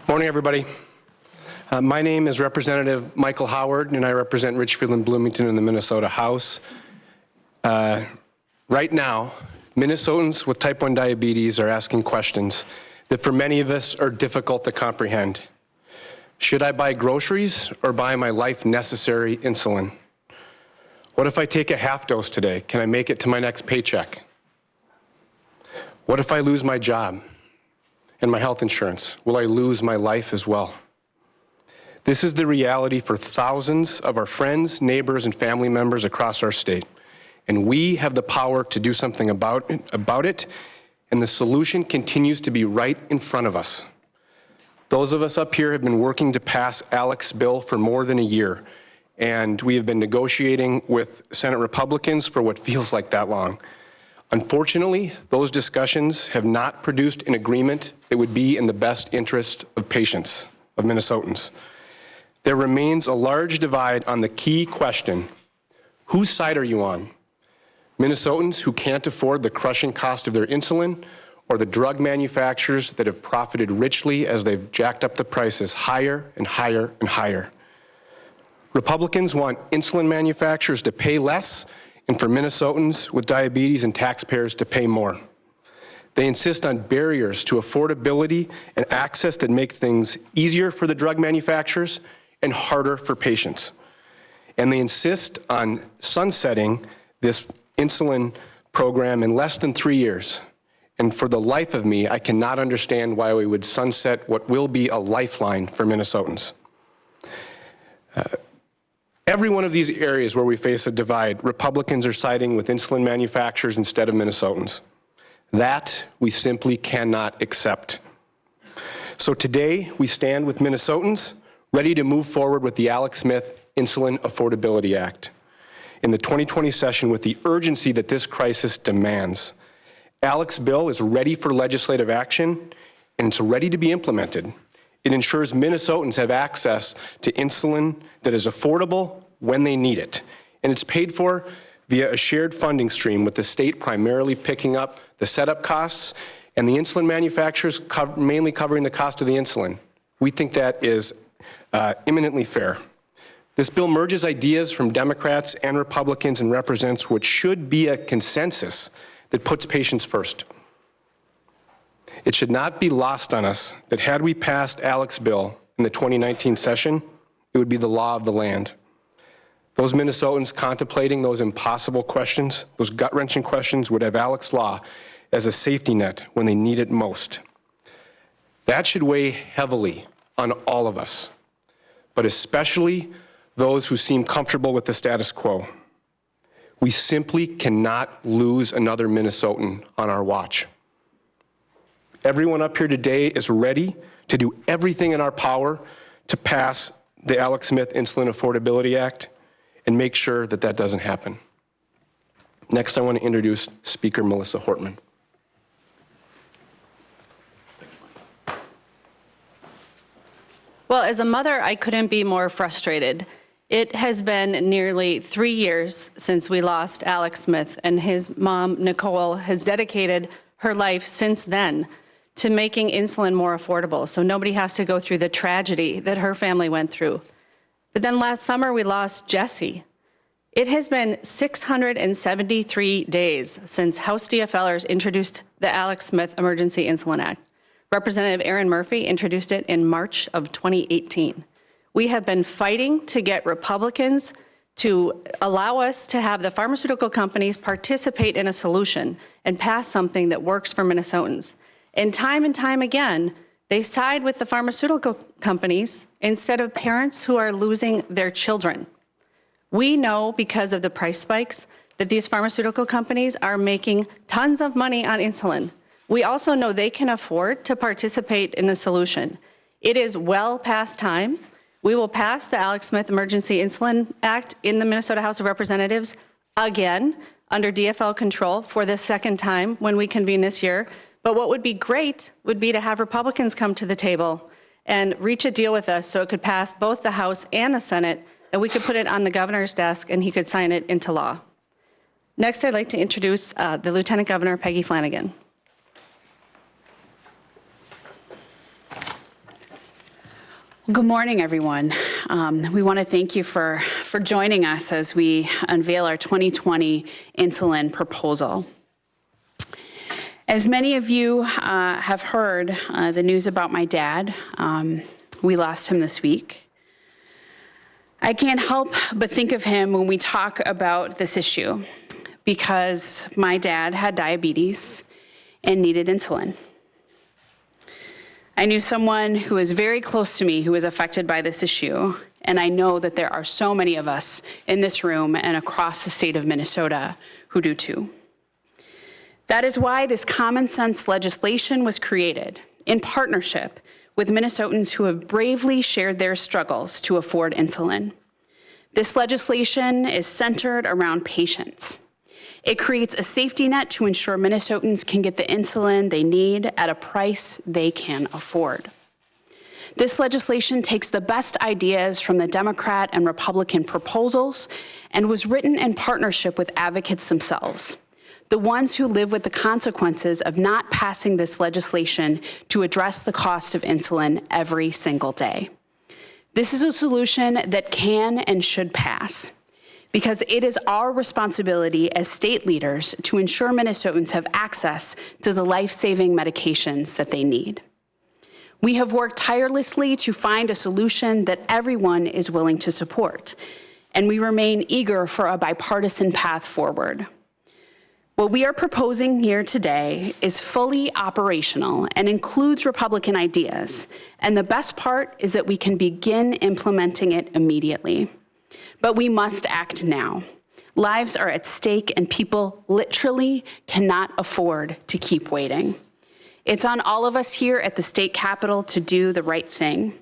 Morning, everybody. My name is Representative Michael Howard, and I represent Richfield and Bloomington in the Minnesota House. Right now, Minnesotans with type 1 diabetes are asking questions that for many of us are difficult to comprehend. Should I buy groceries or buy my life-necessary insulin? What if I take a half dose today? Can I make it to my next paycheck? What if I lose my job and my health insurance? Will I lose my life as well? This is the reality for thousands of our friends, neighbors, and family members across our state. And we have the power to do something about it, and the solution continues to be right in front of us. Those of us up here have been working to pass Alec's bill for more than a year, and we have been negotiating with Senate Republicans for what feels like that long. Unfortunately, those discussions have not produced an agreement that would be in the best interest of patients, of Minnesotans. There remains a large divide on the key question: whose side are you on? Minnesotans who can't afford the crushing cost of their insulin, or the drug manufacturers that have profited richly as they've jacked up the prices higher and higher and higher? Republicans want insulin manufacturers to pay less and for Minnesotans with diabetes and taxpayers to pay more. They insist on barriers to affordability and access that make things easier for the drug manufacturers and harder for patients. And they insist on sunsetting this insulin program in less than 3 years. And for the life of me, I cannot understand why we would sunset what will be a lifeline for Minnesotans. Every one of these areas where we face a divide, Republicans are siding with insulin manufacturers instead of Minnesotans. That we simply cannot accept. So today, we stand with Minnesotans, ready to move forward with the Alec Smith Insulin Affordability Act in the 2020 session with the urgency that this crisis demands. Alec's bill is ready for legislative action, and it's ready to be implemented. It ensures Minnesotans have access to insulin that is affordable when they need it. And it's paid for via a shared funding stream, with the state primarily picking up the setup costs and the insulin manufacturers mainly covering the cost of the insulin. We think that is eminently fair. This bill merges ideas from Democrats and Republicans and represents what should be a consensus that puts patients first. It should not be lost on us that had we passed Alec's bill in the 2019 session, it would be the law of the land. Those Minnesotans contemplating those impossible questions, those gut-wrenching questions, would have Alec's law as a safety net when they need it most. That should weigh heavily on all of us, but especially those who seem comfortable with the status quo. We simply cannot lose another Minnesotan on our watch. Everyone up here today is ready to do everything in our power to pass the Alec Smith Insulin Affordability Act and make sure that that doesn't happen. Next, I want to introduce Speaker Melissa Hortman. Well, as a mother, I couldn't be more frustrated. It has been nearly 3 years since we lost Alec Smith, and his mom, Nicole, has dedicated her life since then to making insulin more affordable, so nobody has to go through the tragedy that her family went through. But then last summer, we lost Jesse. It has been 673 days since House DFLers introduced the Alec Smith Emergency Insulin Act. Representative Erin Murphy introduced it in March of 2018. We have been fighting to get Republicans to allow us to have the pharmaceutical companies participate in a solution and pass something that works for Minnesotans. And time again, they side with the pharmaceutical companies instead of parents who are losing their children. We know because of the price spikes that these pharmaceutical companies are making tons of money on insulin. We also know they can afford to participate in the solution. It is well past time. We will pass the Alec Smith Emergency Insulin Act in the Minnesota House of Representatives again under DFL control for the second time when we convene this year. But what would be great would be to have Republicans come to the table and reach a deal with us so it could pass both the House and the Senate, and we could put it on the governor's desk and he could sign it into law. Next, I'd like to introduce the Lieutenant Governor, Peggy Flanagan. Good morning, everyone. We want to thank you for joining us as we unveil our 2020 insulin proposal. As many of you have heard the news about my dad, we lost him this week. I can't help but think of him when we talk about this issue because my dad had diabetes and needed insulin. I knew someone who was very close to me who was affected by this issue, and I know that there are so many of us in this room and across the state of Minnesota who do too. That is why this common sense legislation was created in partnership with Minnesotans who have bravely shared their struggles to afford insulin. This legislation is centered around patients. It creates a safety net to ensure Minnesotans can get the insulin they need at a price they can afford. This legislation takes the best ideas from the Democrat and Republican proposals and was written in partnership with advocates themselves, the ones who live with the consequences of not passing this legislation to address the cost of insulin every single day. This is a solution that can and should pass, because it is our responsibility as state leaders to ensure Minnesotans have access to the life-saving medications that they need. We have worked tirelessly to find a solution that everyone is willing to support, and we remain eager for a bipartisan path forward. What we are proposing here today is fully operational and includes Republican ideas, and the best part is that we can begin implementing it immediately. But we must act now. Lives are at stake and people literally cannot afford to keep waiting. It's on all of us here at the state capitol to do the right thing.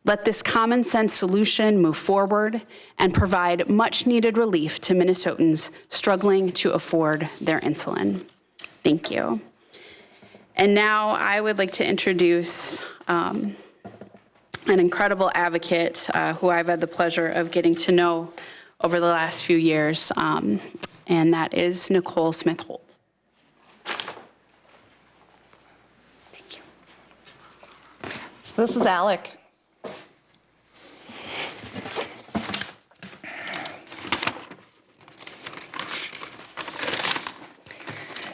Let this common sense solution move forward and provide much needed relief to Minnesotans struggling to afford their insulin. Thank you. And now I would like to introduce an incredible advocate who I've had the pleasure of getting to know over the last few years, and that is Nicole Smith-Holt. Thank you. This is Alec.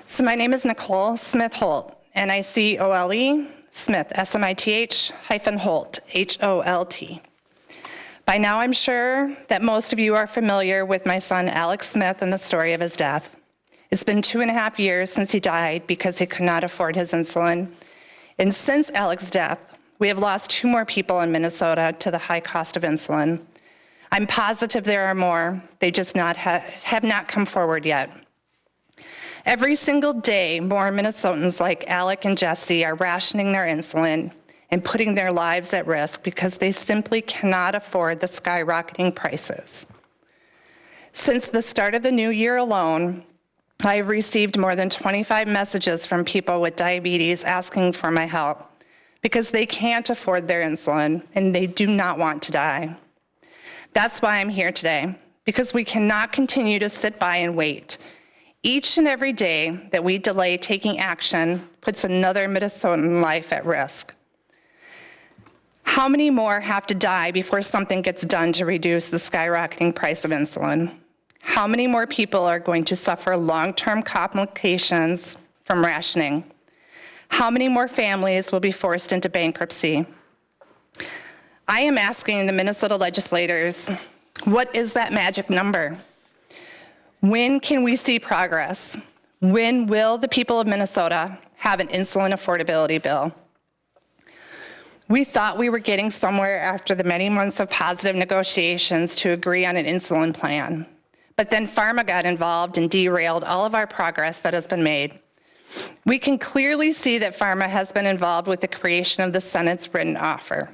So my name is Nicole Smith-Holt, N-I-C-O-L-E, Smith, S-M-I-T-H-Holt, H-O-L-T. By now, I'm sure that most of you are familiar with my son, Alex Smith, and the story of his death. It's been 2.5 years since he died because he could not afford his insulin. And since Alex's death, we have lost 2 more people in Minnesota to the high cost of insulin. I'm positive there are more. They just have not come forward yet. Every single day, more Minnesotans like Alec and Jesse are rationing their insulin and putting their lives at risk because they simply cannot afford the skyrocketing prices. Since the start of the new year alone, I have received more than 25 messages from people with diabetes asking for my help because they can't afford their insulin and they do not want to die. That's why I'm here today, because we cannot continue to sit by and wait. Each and every day that we delay taking action puts another Minnesotan life at risk. How many more have to die before something gets done to reduce the skyrocketing price of insulin? How many more people are going to suffer long-term complications from rationing? How many more families will be forced into bankruptcy? I am asking the Minnesota legislators, what is that magic number? When can we see progress? When will the people of Minnesota have an insulin affordability bill? We thought we were getting somewhere after the many months of positive negotiations to agree on an insulin plan. But then pharma got involved and derailed all of our progress that has been made. We can clearly see that pharma has been involved with the creation of the Senate's written offer.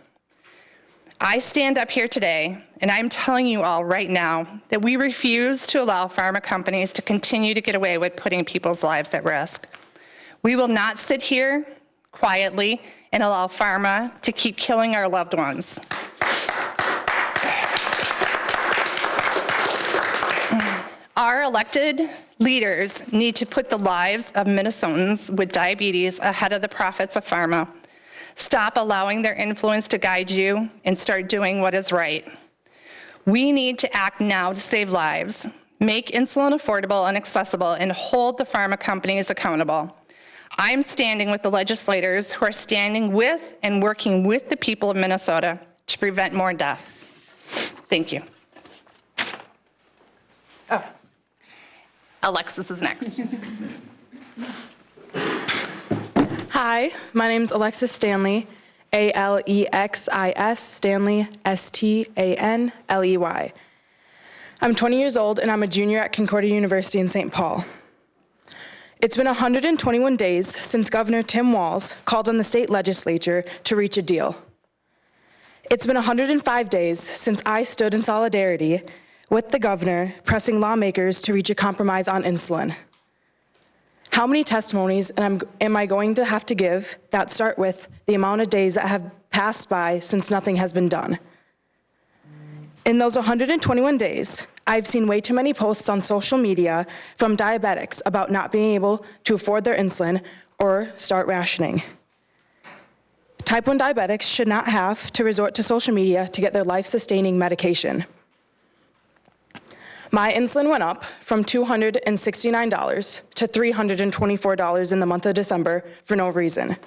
I stand up here today, and I'm telling you all right now that we refuse to allow pharma companies to continue to get away with putting people's lives at risk. We will not sit here quietly and allow pharma to keep killing our loved ones. Our elected leaders need to put the lives of Minnesotans with diabetes ahead of the profits of pharma. Stop allowing their influence to guide you and start doing what is right. We need to act now to save lives, make insulin affordable and accessible, and hold the pharma companies accountable. I'm standing with the legislators who are standing with and working with the people of Minnesota to prevent more deaths. Thank you. Oh, Alexis is next. Hi, my name's Alexis Stanley, Alexis Stanley, Stanley. I'm 20 years old and I'm a junior at Concordia University in St. Paul. It's been 121 days since Governor Tim Walz called on the state legislature to reach a deal. It's been 105 days since I stood in solidarity with the governor pressing lawmakers to reach a compromise on insulin. How many testimonies am I going to have to give that start with the amount of days that have passed by since nothing has been done? In those 121 days, I've seen way too many posts on social media from diabetics about not being able to afford their insulin or start rationing. Type 1 diabetics should not have to resort to social media to get their life-sustaining medication. My insulin went up from $269 to $324 in the month of December for no reason.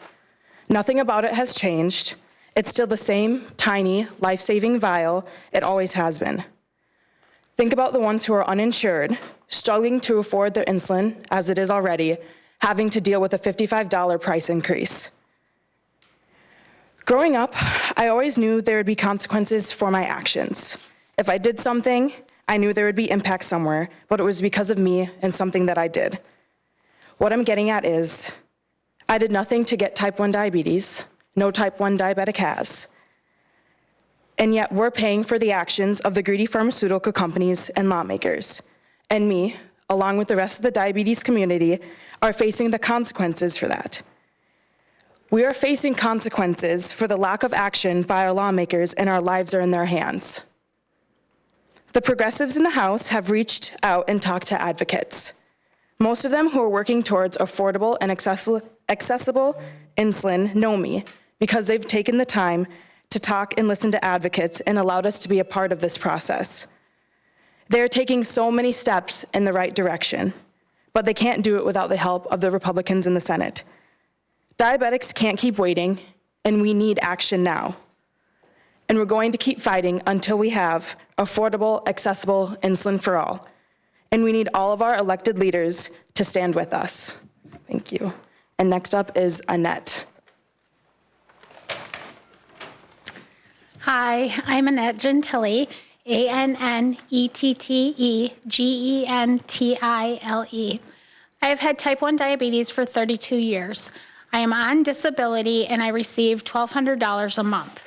Nothing about it has changed. It's still the same tiny, life-saving vial it always has been. Think about the ones who are uninsured, struggling to afford their insulin, as it is already, having to deal with a $55 price increase. Growing up, I always knew there would be consequences for my actions. If I did something, I knew there would be impact somewhere, but it was because of me and something that I did. What I'm getting at is, I did nothing to get type 1 diabetes. No type 1 diabetic has. And yet we're paying for the actions of the greedy pharmaceutical companies and lawmakers. And me, along with the rest of the diabetes community, are facing the consequences for that. We are facing consequences for the lack of action by our lawmakers, and our lives are in their hands. The progressives in the House have reached out and talked to advocates. Most of them who are working towards affordable and accessible insulin know me because they've taken the time to talk and listen to advocates and allowed us to be a part of this process. They're taking so many steps in the right direction, but they can't do it without the help of the Republicans in the Senate. Diabetics can't keep waiting, and we need action now. And we're going to keep fighting until we have affordable, accessible insulin for all. And we need all of our elected leaders to stand with us. Thank you. And next up is Annette. Hi, I'm Annette Gentile, ANNETTEGENTILE. I have had type 1 diabetes for 32 years. I am on disability and I receive $1,200 a month.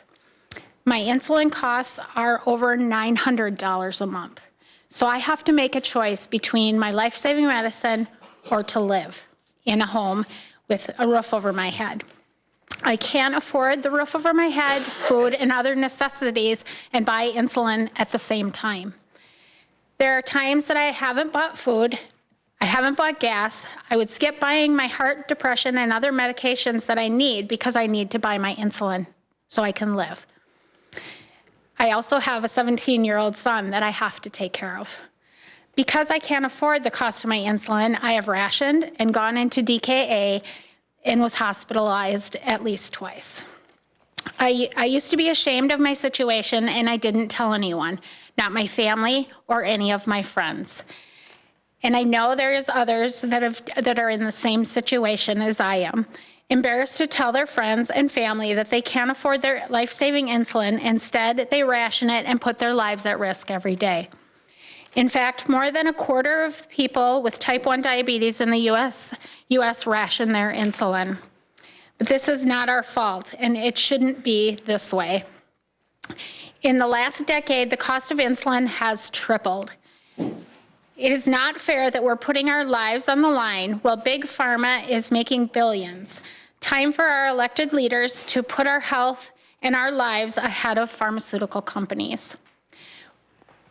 My insulin costs are over $900 a month. So I have to make a choice between my life-saving medicine or to live in a home with a roof over my head. I can't afford the roof over my head, food, and other necessities and buy insulin at the same time. There are times that I haven't bought food, I haven't bought gas. I would skip buying my heart, depression, and other medications that I need because I need to buy my insulin so I can live. I also have a 17-year-old son that I have to take care of. Because I can't afford the cost of my insulin, I have rationed and gone into DKA and was hospitalized at least twice. I used to be ashamed of my situation and I didn't tell anyone, not my family or any of my friends. And I know there is others that are in the same situation as I am, embarrassed to tell their friends and family that they can't afford their life-saving insulin. Instead, they ration it and put their lives at risk every day. In fact, more than a quarter of people with type 1 diabetes in the US ration their insulin. But this is not our fault, and it shouldn't be this way. In the last decade, the cost of insulin has tripled. It is not fair that we're putting our lives on the line while Big Pharma is making billions. Time for our elected leaders to put our health and our lives ahead of pharmaceutical companies.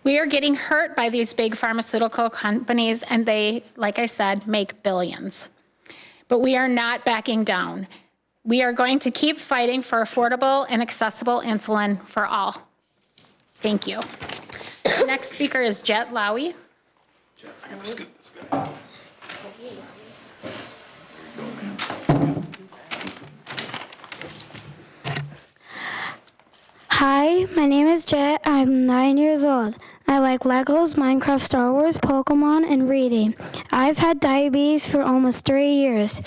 We are getting hurt by these big pharmaceutical companies, and they, like I said, make billions. But we are not backing down. We are going to keep fighting for affordable and accessible insulin for all. Thank you. The next speaker is Jet Lowy. Hi, my name is Jet. I'm 9 years old. I like Legos, Minecraft, Star Wars, Pokemon, and reading. I've had diabetes for almost 3 years.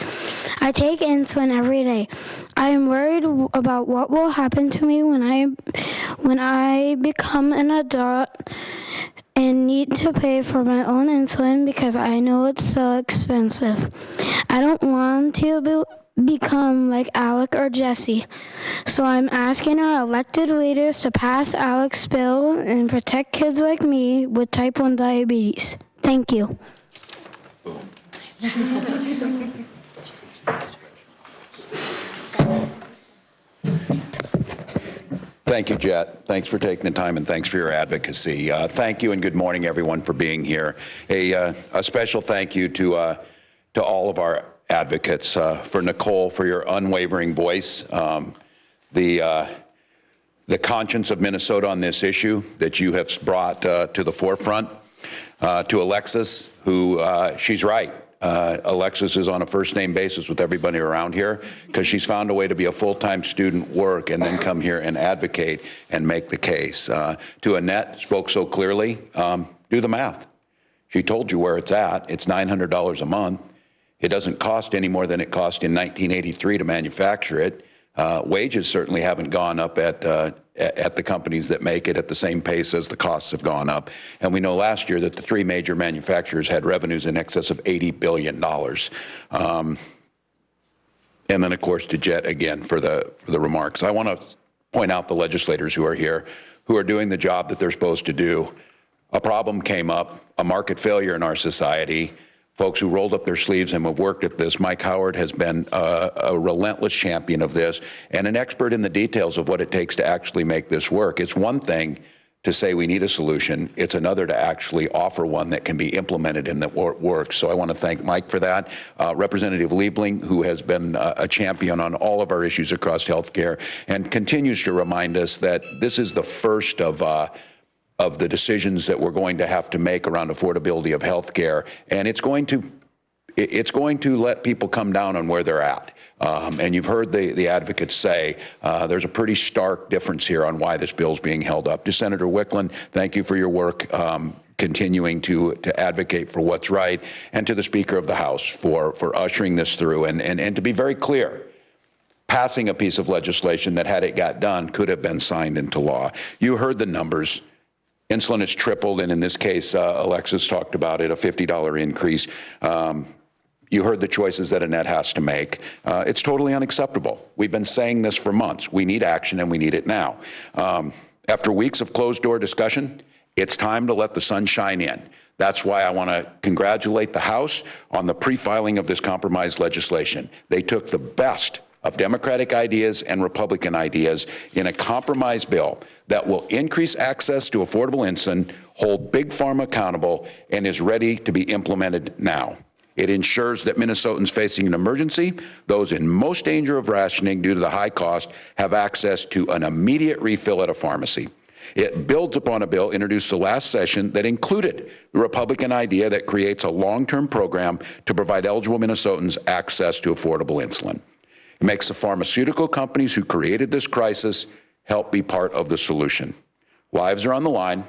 I take insulin every day. I am worried about what will happen to me when I become an adult and need to pay for my own insulin because I know it's so expensive. I don't want to become like Alec or Jesse. So I'm asking our elected leaders to pass Alec's bill and protect kids like me with type 1 diabetes. Thank you. Thank you, Jet. Thanks for taking the time and thanks for your advocacy. Thank you and good morning, everyone, for being here. A special thank you to all of our advocates, for Nicole, for your unwavering voice, the conscience of Minnesota on this issue that you have brought to the forefront, to Alexis, who she's right. Alexis is on a first-name basis with everybody around here because she's found a way to be a full-time student, work, and then come here and advocate and make the case. To Annette, spoke so clearly, do the math. She told you where it's at. It's $900 a month. It doesn't cost any more than it cost in 1983 to manufacture it. Wages certainly haven't gone up at the companies that make it at the same pace as the costs have gone up. And we know last year that the three major manufacturers had revenues in excess of $80 billion. And then, of course, to Jet again for the remarks. I want to point out the legislators who are here, who are doing the job that they're supposed to do. A problem came up, a market failure in our society. Folks who rolled up their sleeves and have worked at this. Mike Howard has been a relentless champion of this and an expert in the details of what it takes to actually make this work. It's one thing to say we need a solution. It's another to actually offer one that can be implemented and that works. So I want to thank Mike for that. Representative Liebling, who has been a champion on all of our issues across healthcare and continues to remind us that this is the first of the decisions that we're going to have to make around affordability of health care. And it's going to let people come down on where they're at. And you've heard the advocates say there's a pretty stark difference here on why this bill is being held up. To Senator Wickland, thank you for your work continuing to advocate for what's right. And to the Speaker of the House for ushering this through. And to be very clear, passing a piece of legislation that, had it got done, could have been signed into law. You heard the numbers. Insulin has tripled, and in this case, Alexis talked about it, a $50 increase. You heard the choices that Annette has to make. It's totally unacceptable. We've been saying this for months. We need action, and we need it now. After weeks of closed-door discussion, it's time to let the sun shine in. That's why I want to congratulate the House on the pre-filing of this compromise legislation. They took the best of Democratic ideas and Republican ideas in a compromise bill that will increase access to affordable insulin, hold Big Pharma accountable, and is ready to be implemented now. It ensures that Minnesotans facing an emergency, those in most danger of rationing due to the high cost, have access to an immediate refill at a pharmacy. It builds upon a bill introduced the last session that included the Republican idea that creates a long-term program to provide eligible Minnesotans access to affordable insulin. It makes the pharmaceutical companies who created this crisis help be part of the solution. Lives are on the line.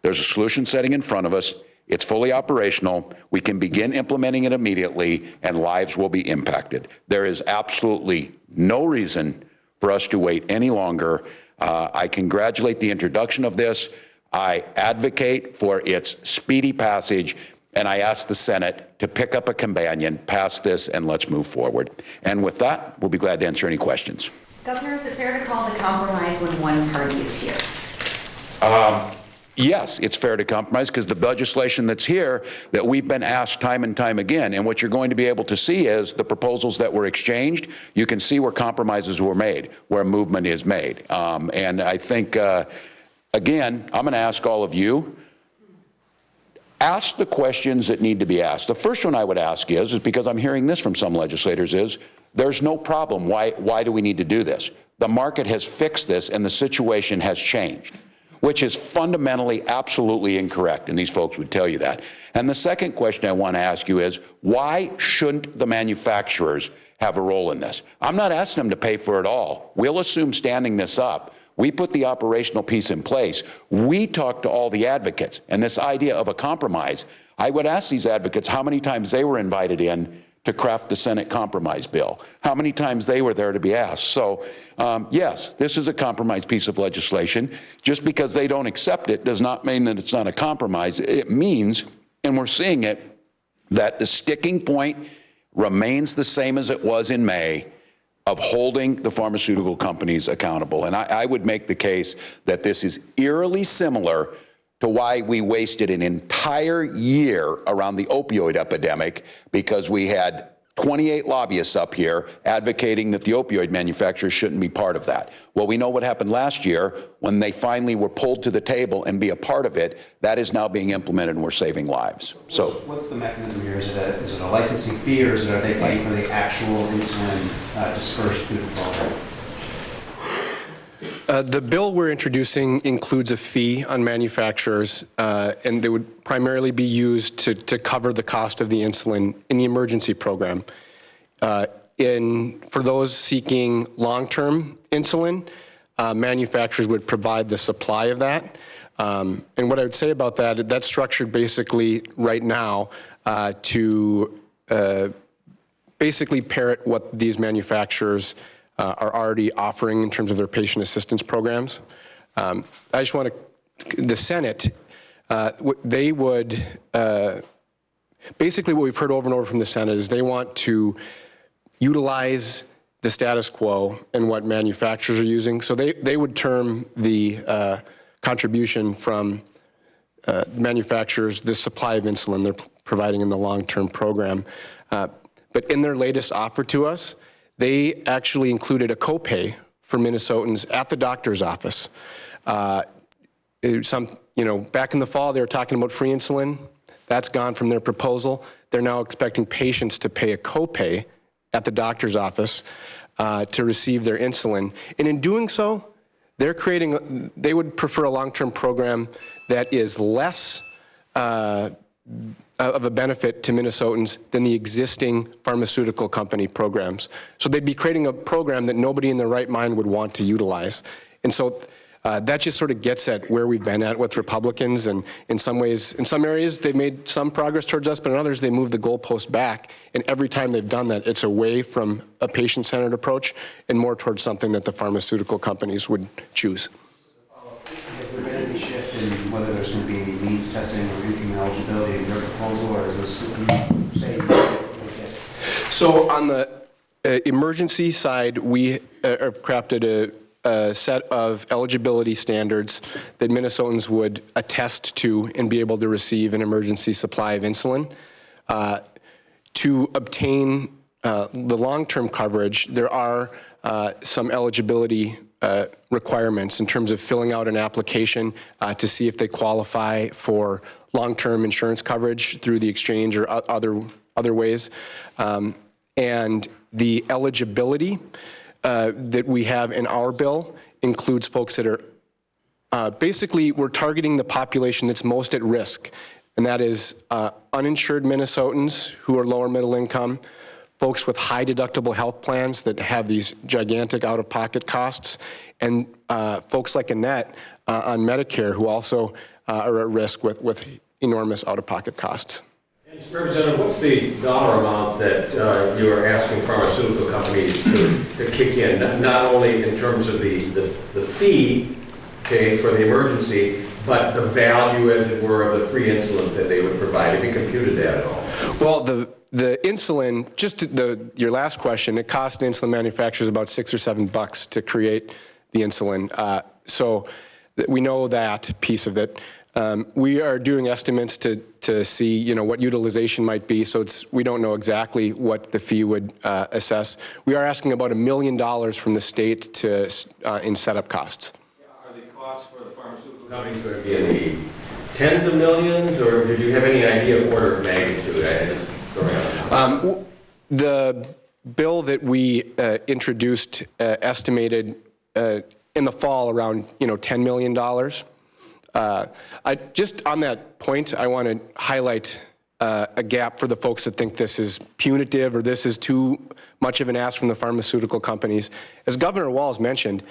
There's a solution setting in front of us. It's fully operational. We can begin implementing it immediately, and lives will be impacted. There is absolutely no reason for us to wait any longer. I congratulate the introduction of this. I advocate for its speedy passage. And I ask the Senate to pick up a companion, pass this, and let's move forward. And with that, we'll be glad to answer any questions. Governor, is it fair to call the compromise when one party is here? Yes, it's fair to compromise because the legislation that's here that we've been asked time and time again, and what you're going to be able to see is the proposals that were exchanged. You can see where compromises were made, where movement is made. And I think, again, I'm going to ask all of you, ask the questions that need to be asked. The first one I would ask is because I'm hearing this from some legislators, is There's no problem. Why do we need to do this? The market has fixed this and the situation has changed, which is fundamentally absolutely incorrect, and these folks would tell you that. And the second question I want to ask you is, why shouldn't the manufacturers have a role in this? I'm not asking them to pay for it all. We'll assume standing this up, we put the operational piece in place. We talk to all the advocates, and this idea of a compromise, I would ask these advocates how many times they were invited in to craft the Senate compromise bill, how many times they were there to be asked. So, yes, this is a compromise piece of legislation. Just because they don't accept it does not mean that it's not a compromise. It means, and we're seeing it, that the sticking point remains the same as it was in May of holding the pharmaceutical companies accountable. And I would make the case that this is eerily similar to why we wasted an entire year around the opioid epidemic, because we had 28 lobbyists up here advocating that the opioid manufacturers shouldn't be part of that. Well, we know what happened last year when they finally were pulled to the table and be a part of it. That is now being implemented and we're saving lives. So, what's the mechanism here? Is it a licensing fee, or are they paying for the actual insulin dispersed through the program? The bill we're introducing includes a fee on manufacturers, and they would primarily be used to cover the cost of the insulin in the emergency program. For those seeking long-term insulin, manufacturers would provide the supply of that. And what I would say about that, that's structured basically right now to basically parrot what these manufacturers are already offering in terms of their patient assistance programs. I just want to, the Senate, they would, basically what we've heard over and over from the Senate is they want to utilize the status quo and what manufacturers are using. So they would term the contribution from manufacturers, the supply of insulin they're providing in the long-term program. But in their latest offer to us, they actually included a copay for Minnesotans at the doctor's office. Back in the fall, they were talking about free insulin. That's gone from their proposal. They're now expecting patients to pay a copay at the doctor's office to receive their insulin. And in doing so, they would prefer a long-term program that is less of a benefit to Minnesotans than the existing pharmaceutical company programs. So they'd be creating a program that nobody in their right mind would want to utilize. And so that just sort of gets at where we've been at with Republicans. And in some ways, in some areas, they've made some progress towards us, but in others, they moved the goalpost back. And every time they've done that, it's away from a patient-centered approach and more towards something that the pharmaceutical companies would choose. Has there been any shift in whether there's going to be any needs testing or income eligibility in your proposal, or is this say? So on the emergency side, we have crafted a set of eligibility standards that Minnesotans would attest to and be able to receive an emergency supply of insulin. To obtain the long-term coverage, there are some eligibility requirements in terms of filling out an application to see if they qualify for long-term insurance coverage through the exchange or other ways. And the eligibility that we have in our bill includes folks that are basically, we're targeting the population that's most at risk, and that is uninsured Minnesotans who are lower middle income, folks with high deductible health plans that have these gigantic out-of-pocket costs, and folks like Annette on Medicare who also are at risk with enormous out-of-pocket costs. Mr. Representative, what's the dollar amount that you are asking pharmaceutical companies to kick in, not only in terms of the fee, okay, for the emergency, but the value, as it were, of the free insulin that they would provide? Have you computed that at all? Well, the insulin, just your last question, it costs the insulin manufacturers about $6 or $7 to create the insulin. So we know that piece of it. We are doing estimates to see, what utilization might be. So we don't know exactly what the fee would assess. We are asking about $1 million from the state in setup costs. Are the costs for the pharmaceutical companies going to be in the tens of millions, or did you have any idea of order of magnitude? I just throw it out. The bill that we introduced estimated in the fall around, $10 million. Just on that point, I want to highlight a gap for the folks that think this is punitive or this is too much of an ask from the pharmaceutical companies. As Governor Walz mentioned,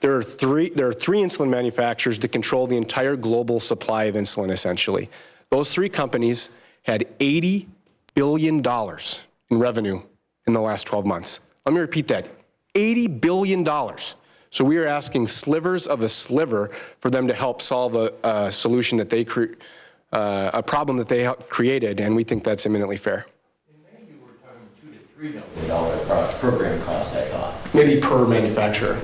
there are three insulin manufacturers that control the entire global supply of insulin, essentially. Those three companies had $80 billion in revenue in the last 12 months. Let me repeat that, $80 billion. So we are asking slivers of a sliver for them to help solve a solution that they a problem that they created, and we think that's eminently fair. In May, you were talking $2 to $3 million program cost, I thought. Maybe per manufacturer.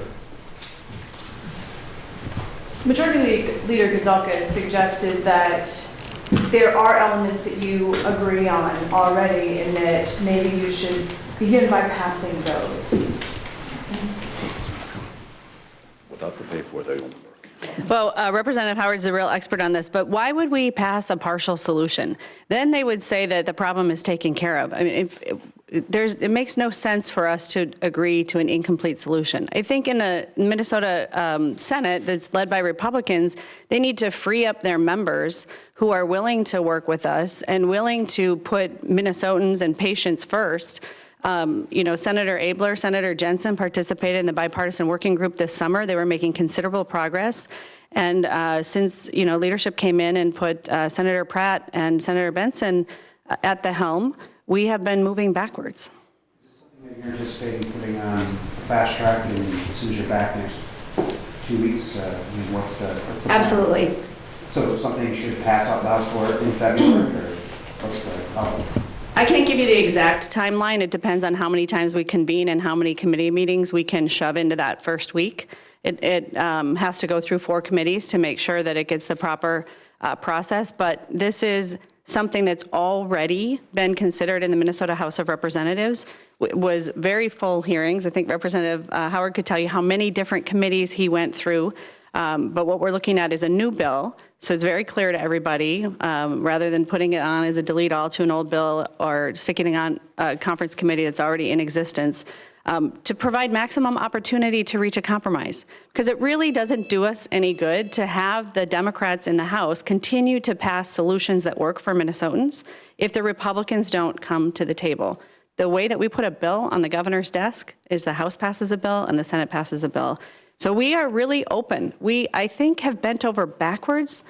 Majority Leader Gazelka has suggested that there are elements that you agree on already and that maybe you should begin by passing those. Without the pay for, they don't work. Well, Representative Howard's a real expert on this, but why would we pass a partial solution? Then they would say that the problem is taken care of. I mean, it makes no sense for us to agree to an incomplete solution. I think in the Minnesota Senate that's led by Republicans, they need to free up their members who are willing to work with us and willing to put Minnesotans and patients first. Senator Abler, Senator Jensen participated in the bipartisan working group this summer. They were making considerable progress. And since, leadership came in and put Senator Pratt and Senator Benson at the helm, we have been moving backwards. Is this something that you're anticipating putting on fast track and as soon as you're back next 2 weeks? What's the Absolutely. plan? So something you should pass off the House floor in February, or what's the I can't give you the exact timeline. It depends on how many times we convene and how many committee meetings we can shove into that first week. It has to go through 4 committees to make sure that it gets the proper process, but this is something that's already been considered in the Minnesota House of Representatives. It was very full hearings. I think Representative Howard could tell you how many different committees he went through, but what we're looking at is a new bill. So it's very clear to everybody, rather than putting it on as a delete all to an old bill or sticking it on a conference committee that's already in existence, to provide maximum opportunity to reach a compromise. Because it really doesn't do us any good to have the Democrats in the House continue to pass solutions that work for Minnesotans if the Republicans don't come to the table. The way that we put a bill on the governor's desk is the House passes a bill and the Senate passes a bill. So we are really open. We, I think, have bent over backwards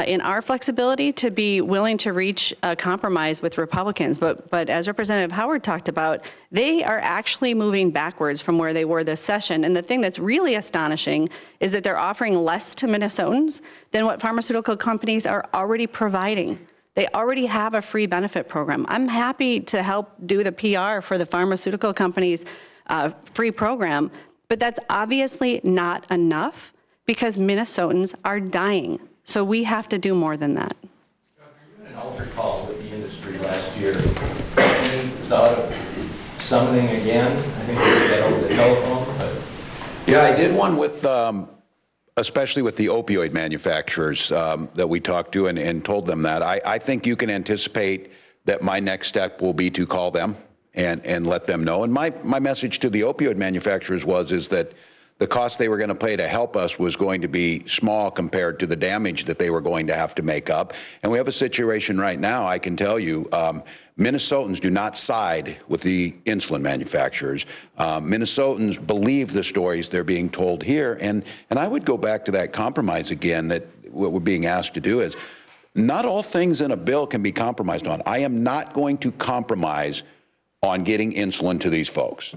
in our flexibility to be willing to reach a compromise with Republicans. But as Representative Howard talked about, they are actually moving backwards from where they were this session. And the thing that's really astonishing is that they're offering less to Minnesotans than what pharmaceutical companies are already providing. They already have a free benefit program. I'm happy to help do the PR for the pharmaceutical companies' free program, but that's obviously not enough because Minnesotans are dying. So we have to do more than that. Governor, you had an altar call with the industry last year. Any thought of summoning again? I think we did that over the telephone. But... Yeah, I did one with, especially with the opioid manufacturers that we talked to and told them that. I think you can anticipate that my next step will be to call them and let them know. And my message to the opioid manufacturers is that the cost they were going to pay to help us was going to be small compared to the damage that they were going to have to make up. And we have a situation right now, I can tell you, Minnesotans do not side with the insulin manufacturers. Minnesotans believe the stories they're being told here. And I would go back to that compromise again, that what we're being asked to do is not all things in a bill can be compromised on. I am not going to compromise on getting insulin to these folks.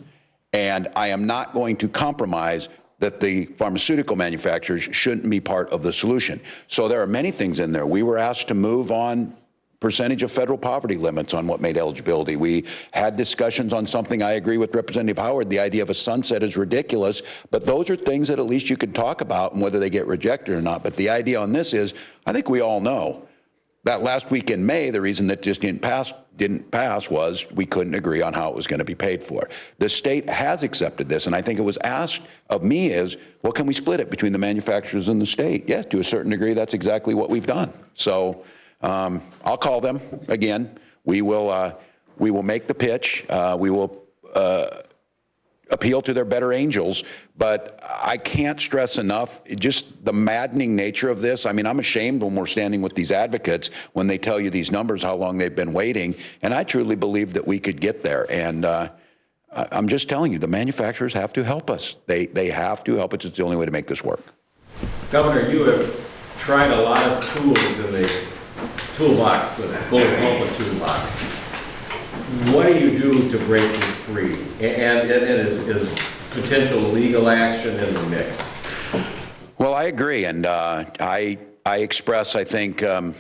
And I am not going to compromise that the pharmaceutical manufacturers shouldn't be part of the solution. So there are many things in there. We were asked to move on percentage of federal poverty limits on what made eligibility. We had discussions on something I agree with Representative Howard. The idea of a sunset is ridiculous, but those are things that at least you can talk about and whether they get rejected or not. But the idea on this is, I think we all know that last week in May, the reason that just didn't pass was we couldn't agree on how it was going to be paid for. The state has accepted this, and I think it was asked of me is, well, can we split it between the manufacturers and the state? Yes, to a certain degree, that's exactly what we've done. So I'll call them again. We will make the pitch. We will appeal to their better angels, but I can't stress enough just the maddening nature of this. I mean, I'm ashamed when we're standing with these advocates when they tell you these numbers, how long they've been waiting, and I truly believe that we could get there. And I'm just telling you, the manufacturers have to help us. They have to help us. It's the only way to make this work. Governor, you have tried a lot of tools in the toolbox, the bullet pulpit toolbox. What do you do to break this free? And is potential legal action in the mix? Well, I agree, and I express, I think the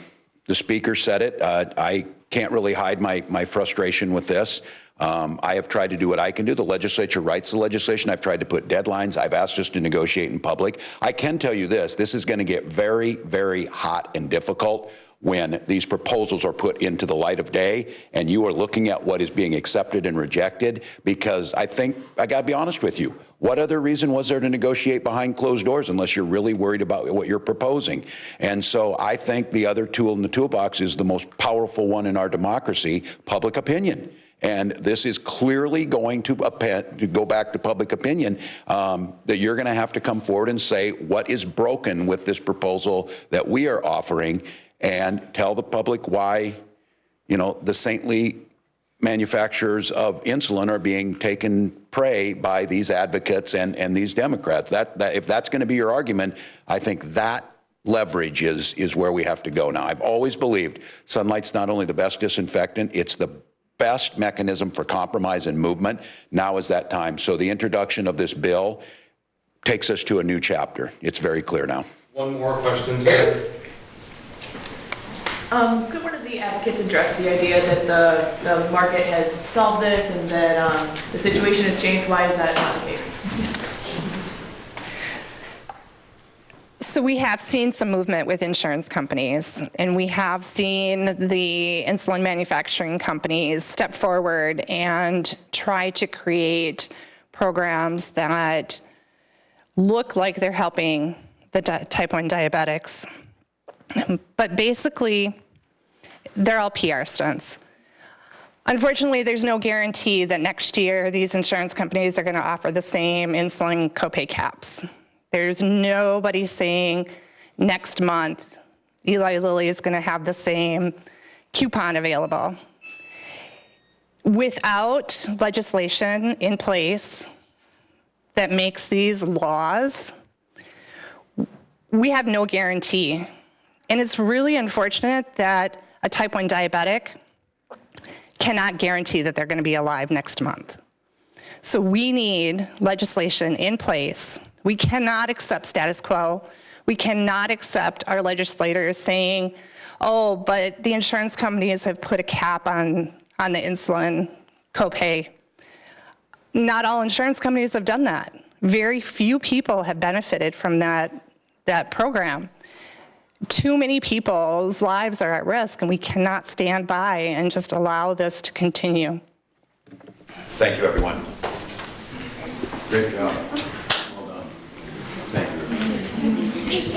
speaker said it, I can't really hide my frustration with this. I have tried to do what I can do. The legislature writes the legislation. I've tried to put deadlines. I've asked us to negotiate in public. I can tell you this is going to get very, very hot and difficult when these proposals are put into the light of day and you are looking at what is being accepted and rejected, because I think, I gotta be honest with you, what other reason was there to negotiate behind closed doors unless you're really worried about what you're proposing? And so I think the other tool in the toolbox is the most powerful one in our democracy, public opinion. And this is clearly going to go back to public opinion, that you're going to have to come forward and say what is broken with this proposal that we are offering, and tell the public why, you know, the saintly manufacturers of insulin are being taken prey by these advocates and these Democrats. That if that's going to be your argument, I think that leverage is where we have to go now. I've always believed sunlight's not only the best disinfectant, it's the best mechanism for compromise and movement. Now is that time. So the introduction of this bill takes us to a new chapter. It's very clear now. One more question. Could one of the advocates address the idea that the market has solved this and that the situation has changed? Why is that not the case? So we have seen some movement with insurance companies, and we have seen the insulin manufacturing companies step forward and try to create programs that look like they're helping the type 1 diabetics. But basically, they're all PR stunts. Unfortunately, there's no guarantee that next year these insurance companies are going to offer the same insulin copay caps. There's nobody saying next month Eli Lilly is going to have the same coupon available. Without legislation in place that makes these laws, we have no guarantee. And it's really unfortunate that a type 1 diabetic cannot guarantee that they're going to be alive next month. So we need legislation in place. We cannot accept status quo. We cannot accept our legislators saying, oh, but the insurance companies have put a cap on the insulin copay. Not all insurance companies have done that. Very few people have benefited from that program. Too many people's lives are at risk, and we cannot stand by and just allow this to continue. Thank you, everyone. Great job. Well done. Thank you.